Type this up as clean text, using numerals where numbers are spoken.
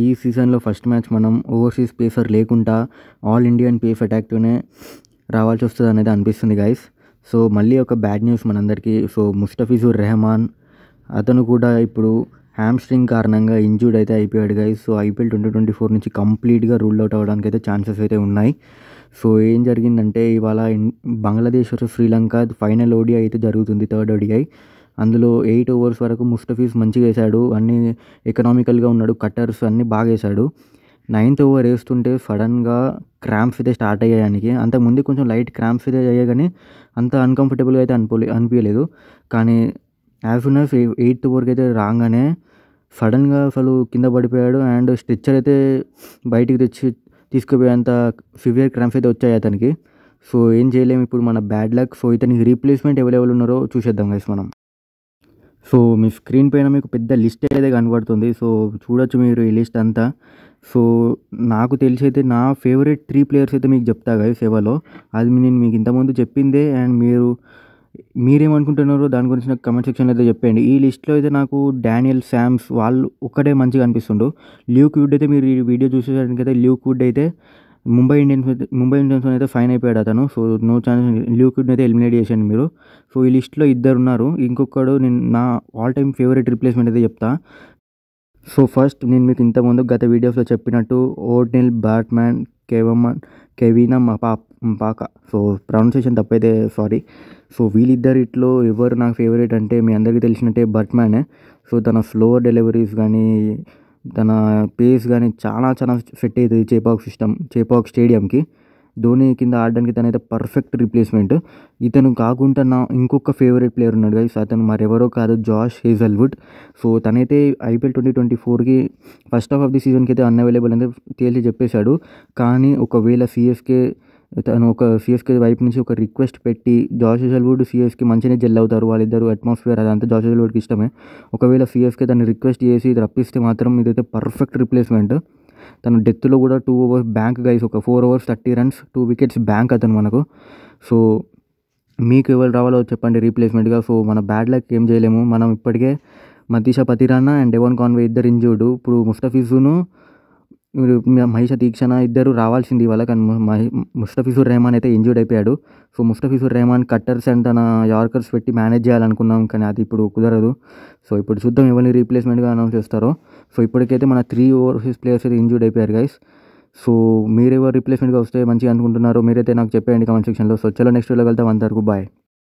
ఈ సీజన్లో first match మనం ఓవర్సీస్ పేసర్ లేకుండా ఆల్ ఇండియన్ పేస్ అటాక్తోనే రావాల్సి వస్తుంది అనేది అనిపిస్తుంది గైస్. సో మళ్ళీ ఒక బ్యాడ్ న్యూస్ మనందరికీ. సో ముస్తఫిజుర్ రెహమాన్ అతను కూడా ఇప్పుడు హ్యామ్స్ట్రింగ్ కారణంగా ఇంజూర్డ్ అయితే అయిపోయాడు గైస్. సో ఐపీఎల్ 2024 నుంచి కంప్లీట్గా రూల్ అవుట్ అవ్వడానికి అయితే ఛాన్సెస్ అయితే ఉన్నాయి. సో ఏం జరిగిందంటే ఇవాళ Bangladesh versus Sri Lanka final ODI అయితే జరుగుతుంది, థర్డ్ ఓడిఐ. అందులో 8 ఓవర్స్ వరకు ముస్తఫిజ్ మంచిగా వేశాడు, అన్నీ ఎకనామికల్గా ఉన్నాడు, కట్టర్స్ అన్నీ బాగా వేశాడు. 9th ఓవర్ వేస్తుంటే సడన్గా క్రాంప్స్ అయితే స్టార్ట్ అయ్యాయి ఆయనకి. అంతకుముందు కొంచెం లైట్ క్రాంప్స్ అయితే అయ్యాయి కానీ అంత అన్కంఫర్టబుల్గా అయితే అనిపించలేదు. కానీ యాజ్ సూన్ యాజ్ 8th ఓవర్కి అయితే రాగానే సడన్గా అసలు కింద పడిపోయాడు అండ్ స్ట్రెచ్చర్ అయితే బయటికి తీసుకుపోయేంత సివియర్ క్రాంప్స్ అయితే వచ్చాయి అతనికి. సో ఏం చేయలేము ఇప్పుడు, మన బ్యాడ్ లక్. సో ఇతనికి రీప్లేస్మెంట్ అవైలబుల్ ఉన్నారో చూసేద్దాం గైస్ మనం. సో మీ స్క్రీన్ పైన మీకు పెద్ద లిస్ట్ అయితే కనబడుతుంది. సో చూడొచ్చు మీరు ఈ లిస్ట్ అంతా. సో నాకు తెలిసి అయితే నా ఫేవరెట్ 3 ప్లేయర్స్ అయితే మీకు చెప్తా గైస్ సేవలో. అది నేను మీకు ఇంతకుముందు చెప్పిందే. అండ్ మీరేమనుకుంటున్నారో దాని గురించి నాకు కమెంట్ సెక్షన్లో అయితే చెప్పండి. ఈ లిస్ట్లో అయితే నాకు డానియల్ శామ్స్ వాళ్ళు ఒక్కడే మంచిగా అనిపిస్తుండు. ల్యూక్ వుడ్ అయితే మీరు ఈ వీడియో చూసేసరికి అయితే ల్యూక్ వుడ్ అయితే ముంబై ఇండియన్స్ అయితే ఫైన్ అయిపోయాడు అతను. సో నో ఛాన్స్, ల్యూక్ వుడ్ని అయితే ఎలిమినేట్ చేశాను మీరు. సో ఈ లిస్ట్లో 2 ఉన్నారు. ఇంకొకడు నేను నా ఆల్ టైమ్ ఫేవరెట్ రిప్లేస్మెంట్ అయితే చెప్తా. సో ఫస్ట్ నేను మీకు ఇంతకుముందు గత వీడియోస్లో చెప్పినట్టు ఓర్నెల్ బ్యాట్మ్యాన్ కెవినా మపాకా. సో ప్రొనౌన్సియేషన్ తప్పైతే సారీ. సో వీళ్ళిద్దరిట్లో ఎవరు నాకు ఫేవరెట్ అంటే మీ అందరికీ తెలిసినట్టే బట్మ్యానే. సో తన స్లోవర్ డెలివరీస్ కానీ తన పేస్ కానీ చాలా సెట్ అవుతుంది చేపాక్ స్టేడియంకి. ధోని కింద ఆడడానికి తనైతే పర్ఫెక్ట్ రీప్లేస్మెంట్. ఇతను కాకుండా నా ఇంకొక ఫేవరెట్ ప్లేయర్ ఉన్నాడు గైస్, అతను మరెవరో కాదు, జాష్ హేజల్వుడ్. సో తనైతే ఐపీఎల్ 2024కి ఫస్ట్ హాఫ్ ఆఫ్ ది సీజన్కి అయితే అన్అవైలబుల్ అయితే తేల్చి చెప్పేశాడు. కానీ ఒకవేళ సిఎస్కే వైపు నుంచి ఒక రిక్వెస్ట్ పెట్టి జాష్ హేజల్వుడ్ సిఎస్కే మంచిగానే జెల్ అవుతారు, వాళ్ళిద్దరు అట్మాస్ఫియర్ అదంతా జాష్ హేజల్వుడ్కి ఇష్టమే. ఒకవేళ సిఎస్కే తను రిక్వెస్ట్ చేసి రప్పిస్తే మాత్రం ఇదైతే పర్ఫెక్ట్ రీప్లేస్మెంట్. తను డెత్లో కూడా 2 ఓవర్స్ బ్యాంక్ గైస్, ఒక 4 overs 30 runs 2 wickets బ్యాంక్ అతను మనకు. సో మీకు ఎవరు రావాలో చెప్పండి రీప్లేస్మెంట్గా. సో మన బ్యాడ్ లక్ ఏం చేయలేము. మనం ఇప్పటికే Matheesha Pathirana and Devon Conway ఇద్దరు ఇంజూర్డ్. ఇప్పుడు ముస్తఫిజును మహేష తీక్షణ ఇద్దరు రావాల్సింది ఇవాళ, కానీ ముస్తఫిజుర్ రెహమాన్ అయితే ఇంజూర్డ్ అయిపోయాడు. So Mustafizur Rahman cutters and తన యార్కర్స్ పెట్టి మేనేజ్ చేయాలనుకున్నాం, కానీ అది ఇప్పుడు కుదరదు. సో ఇప్పుడు చూద్దాం ఎవరిని రీప్లేస్మెంట్గా అనౌన్స్ చేస్తారో. సో ఇప్పటికైతే మన 3 ఓవర్సీస్ ప్లేయర్స్ అయితే ఇంజూర్డ్ అయిపోయారు గైస్. సో మీరెవరు రీప్లేస్మెంట్గా వస్తే మంచిగా అనుకుంటున్నారో మీరైతే నాకు చెప్పేయండి కామెంట్ సెక్షన్లో. సో చలో నెక్స్ట్ వీడియోలో వెళ్తాం, అంతవరకు బాయ్.